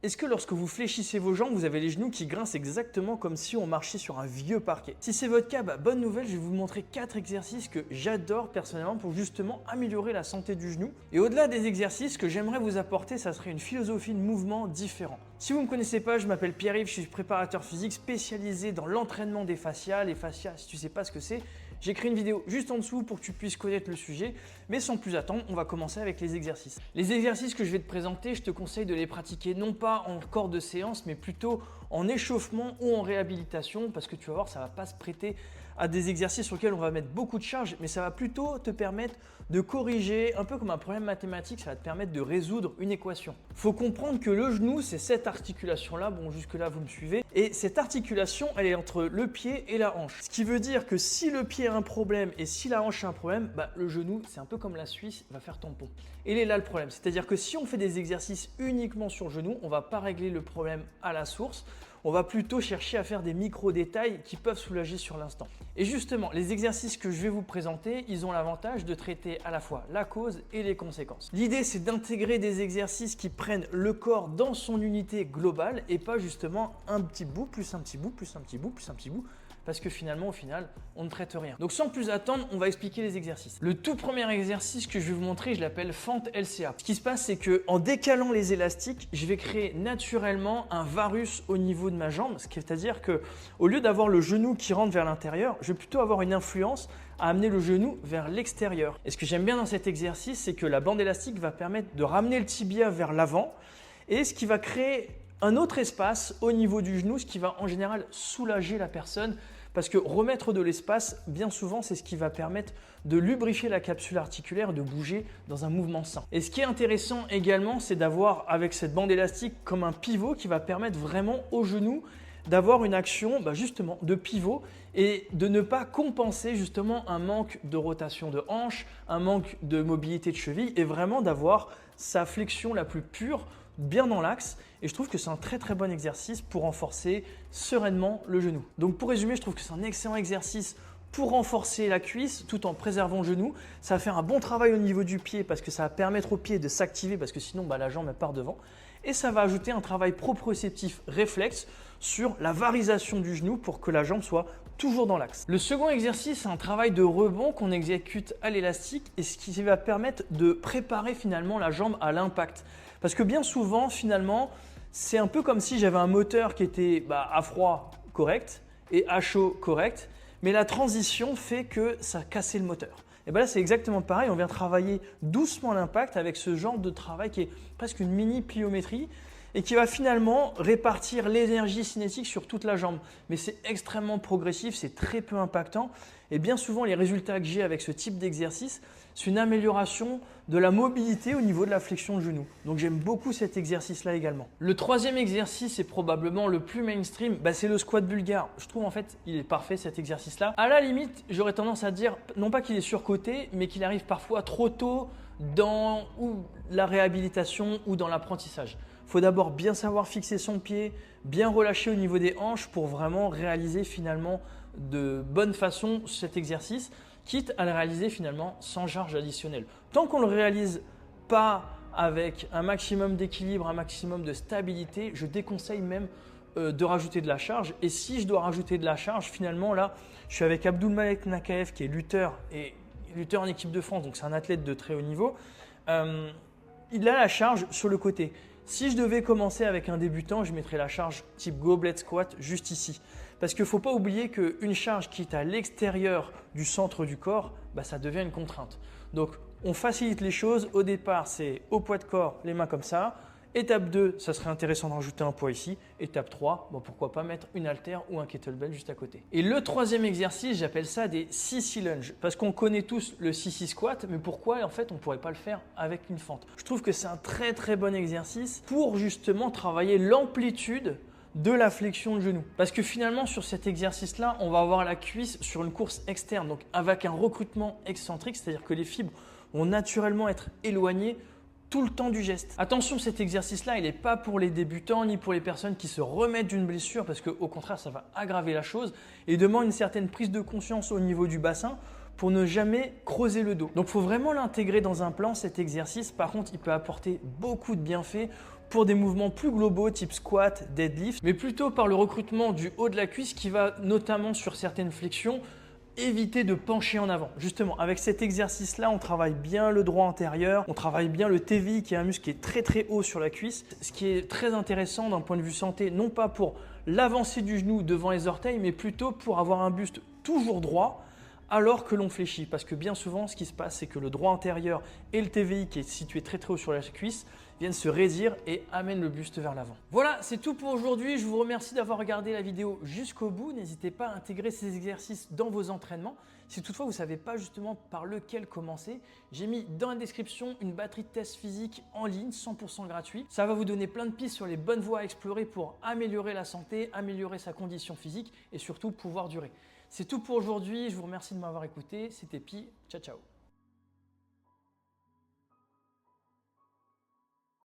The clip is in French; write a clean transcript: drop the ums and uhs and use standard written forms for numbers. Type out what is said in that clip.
Est-ce que lorsque vous fléchissez vos jambes, vous avez les genoux qui grincent exactement comme si on marchait sur un vieux parquet? Si c'est votre cas, bonne nouvelle, je vais vous montrer 4 exercices que j'adore personnellement pour justement améliorer la santé du genou. Et au-delà des exercices, que j'aimerais vous apporter, ça serait une philosophie de mouvement différent. Si vous ne me connaissez pas, je m'appelle Pierre-Yves, je suis préparateur physique spécialisé dans l'entraînement des fascias. Les fascias, si tu ne sais pas ce que c'est, j'ai créé une vidéo juste en dessous pour que tu puisses connaître le sujet. Mais sans plus attendre, on va commencer avec les exercices. Les exercices que je vais te présenter, je te conseille de les pratiquer non pas en corps de séance, mais plutôt en échauffement ou en réhabilitation, parce que tu vas voir, ça ne va pas se prêter à des exercices sur lesquels on va mettre beaucoup de charge, mais ça va plutôt te permettre de corriger, un peu comme un problème mathématique, ça va te permettre de résoudre une équation. Il faut comprendre que le genou, c'est cette articulation-là, bon jusque-là vous me suivez, et cette articulation, elle est entre le pied et la hanche. Ce qui veut dire que si le pied a un problème et si la hanche a un problème, le genou, c'est un peu comme la Suisse, va faire tampon. Et il est là le problème, c'est-à-dire que si on fait des exercices uniquement sur le genou, on ne va pas régler le problème à la source, on va plutôt chercher à faire des micro-détails qui peuvent soulager sur l'instant. Et justement, les exercices que je vais vous présenter, ils ont l'avantage de traiter à la fois la cause et les conséquences. L'idée, c'est d'intégrer des exercices qui prennent le corps dans son unité globale et pas justement un petit bout, plus un petit bout, plus un petit bout, plus un petit bout, parce que finalement, au final, on ne traite rien. Donc sans plus attendre, on va expliquer les exercices. Le tout premier exercice que je vais vous montrer, je l'appelle fente LCA. Ce qui se passe, c'est qu'en décalant les élastiques, je vais créer naturellement un varus au niveau de ma jambe, c'est-à-dire qu'au lieu d'avoir le genou qui rentre vers l'intérieur, je vais plutôt avoir une influence à amener le genou vers l'extérieur. Et ce que j'aime bien dans cet exercice, c'est que la bande élastique va permettre de ramener le tibia vers l'avant et ce qui va créer un autre espace au niveau du genou, ce qui va en général soulager la personne parce que remettre de l'espace, bien souvent, c'est ce qui va permettre de lubrifier la capsule articulaire, de bouger dans un mouvement sain. Et ce qui est intéressant également, c'est d'avoir avec cette bande élastique comme un pivot qui va permettre vraiment au genou d'avoir une action justement de pivot et de ne pas compenser justement un manque de rotation de hanche, un manque de mobilité de cheville et vraiment d'avoir sa flexion la plus pure bien dans l'axe et je trouve que c'est un très très bon exercice pour renforcer sereinement le genou. Donc pour résumer, je trouve que c'est un excellent exercice pour renforcer la cuisse tout en préservant le genou. Ça va faire un bon travail au niveau du pied parce que ça va permettre au pied de s'activer parce que sinon la jambe elle part devant et ça va ajouter un travail proprioceptif réflexe sur la varisation du genou pour que la jambe soit toujours dans l'axe. Le second exercice, c'est un travail de rebond qu'on exécute à l'élastique et ce qui va permettre de préparer finalement la jambe à l'impact. Parce que bien souvent, finalement, c'est un peu comme si j'avais un moteur qui était à froid correct et à chaud correct, mais la transition fait que ça cassait le moteur. Et là, c'est exactement pareil, on vient travailler doucement l'impact avec ce genre de travail qui est presque une mini pliométrie et qui va finalement répartir l'énergie cinétique sur toute la jambe. Mais c'est extrêmement progressif, c'est très peu impactant et bien souvent les résultats que j'ai avec ce type d'exercice, c'est une amélioration de la mobilité au niveau de la flexion de genou. Donc j'aime beaucoup cet exercice-là également. Le troisième exercice est probablement le plus mainstream, c'est le squat bulgare. Je trouve en fait il est parfait cet exercice-là. À la limite, j'aurais tendance à dire non pas qu'il est surcoté, mais qu'il arrive parfois trop tôt dans la réhabilitation ou dans l'apprentissage. Il faut d'abord bien savoir fixer son pied, bien relâcher au niveau des hanches pour vraiment réaliser finalement de bonne façon cet exercice, quitte à le réaliser finalement sans charge additionnelle. Tant qu'on ne le réalise pas avec un maximum d'équilibre, un maximum de stabilité, je déconseille même de rajouter de la charge. Et si je dois rajouter de la charge, finalement là, je suis avec Abdulmalek Nakaev qui est lutteur en équipe de France, donc c'est un athlète de très haut niveau. Il a la charge sur le côté. Si je devais commencer avec un débutant, je mettrais la charge type goblet squat juste ici. Parce qu'il ne faut pas oublier qu'une charge qui est à l'extérieur du centre du corps, ça devient une contrainte. Donc, on facilite les choses. Au départ, c'est au poids de corps, les mains comme ça. Étape 2, ça serait intéressant de rajouter un poids ici. Étape 3, pourquoi pas mettre une haltère ou un kettlebell juste à côté. Et le troisième exercice, j'appelle ça des sissy lunges. Parce qu'on connaît tous le sissy squat, mais pourquoi en fait on ne pourrait pas le faire avec une fente? Je trouve que c'est un très très bon exercice pour justement travailler l'amplitude de la flexion de genou. Parce que finalement sur cet exercice-là, on va avoir la cuisse sur une course externe, donc avec un recrutement excentrique, c'est-à-dire que les fibres vont naturellement être éloignées tout le temps du geste. Attention, cet exercice-là, il n'est pas pour les débutants ni pour les personnes qui se remettent d'une blessure parce qu'au contraire, ça va aggraver la chose et demande une certaine prise de conscience au niveau du bassin pour ne jamais creuser le dos. Donc, il faut vraiment l'intégrer dans un plan, cet exercice. Par contre, il peut apporter beaucoup de bienfaits pour des mouvements plus globaux type squat, deadlift, mais plutôt par le recrutement du haut de la cuisse qui va notamment sur certaines flexions éviter de pencher en avant. Justement, avec cet exercice-là, on travaille bien le droit antérieur, on travaille bien le TVI qui est un muscle qui est très très haut sur la cuisse, ce qui est très intéressant d'un point de vue santé, non pas pour l'avancée du genou devant les orteils, mais plutôt pour avoir un buste toujours droit alors que l'on fléchit. Parce que bien souvent, ce qui se passe, c'est que le droit antérieur et le TVI qui est situé très très haut sur la cuisse viennent se raidir et amènent le buste vers l'avant. Voilà, c'est tout pour aujourd'hui. Je vous remercie d'avoir regardé la vidéo jusqu'au bout. N'hésitez pas à intégrer ces exercices dans vos entraînements. Si toutefois vous ne savez pas justement par lequel commencer, j'ai mis dans la description une batterie de tests physiques en ligne, 100% gratuit. Ça va vous donner plein de pistes sur les bonnes voies à explorer pour améliorer la santé, améliorer sa condition physique et surtout pouvoir durer. C'est tout pour aujourd'hui. Je vous remercie de m'avoir écouté. C'était Pi. Ciao, ciao.